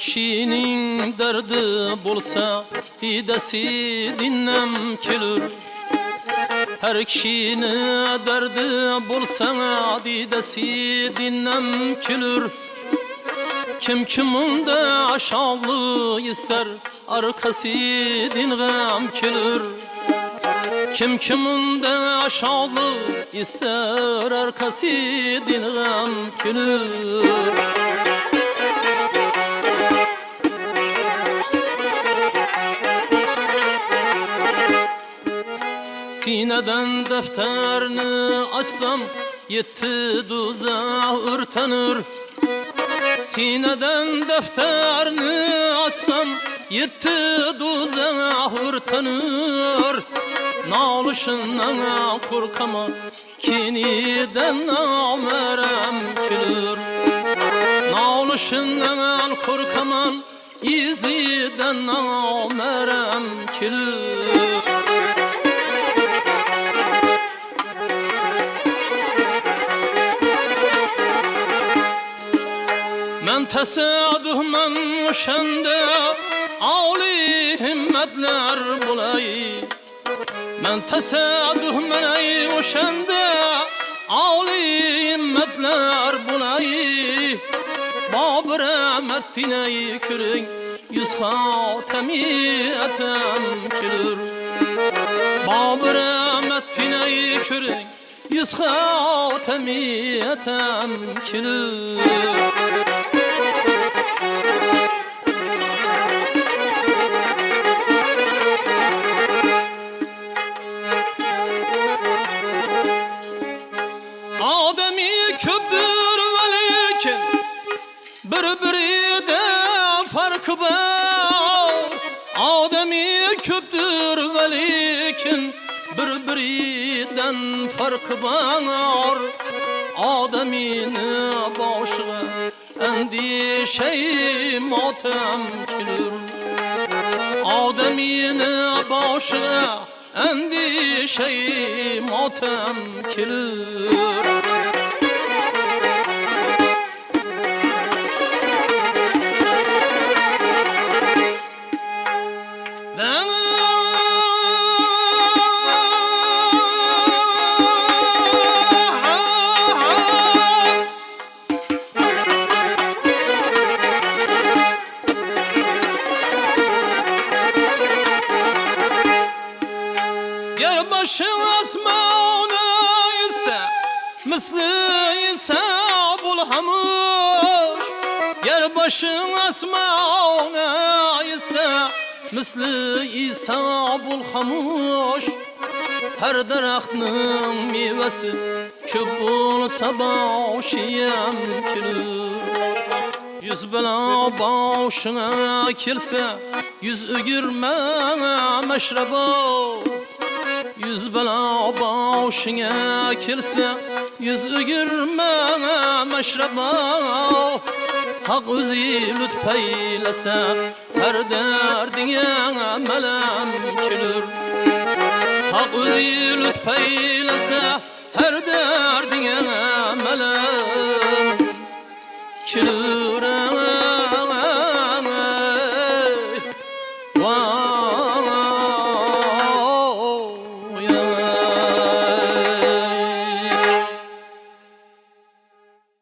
kişinin derdi bolsa didesi dinlem kelur. Her kişinin derdi bolsa didesi dinlem kelur. Kim kiminde aşağılığı ister arkası dingem kelur. Kim kiminde aşağılığı ister arkası dingem kelur. Sineden defterini açsam yetti duzağ ürtenir. Sineden defterini açsam yetti duzağ ürtenir. Nalışından korkama kiniden namerem külür. Nalışından korkaman iziden namerem külür. Men tesadüh men şende ağli himmetler bulay. Men tesadüh men ey şende ağli himmetler bulay. Bab rahmetine kürün yüz hatemi etem külür. Bab rahmetine kürün yüz hatemi etem külür. Ademi köptür velikin birbiride farkı var. Ademi köptür velikin birbirinden farkı var. Ademini başına endişe matem külür. Ademini başına endişe matem külür. Yer başı asmana ise misli ise bulhamuş. Yer başı asmana ise misli ise bulhamuş. Her daraxtning mevasi ko'p bo'lsa boshiyam kulur. Yüz bela boshingga kelsa yüz o'girma mashrabo. Yüz bela boshingga kelsa yüz o'girma mashrabo. Haq o'zi lutf aylasa har dardingga malam kulur. Haq o'zi lutf aylasa har dardingga malam kulur.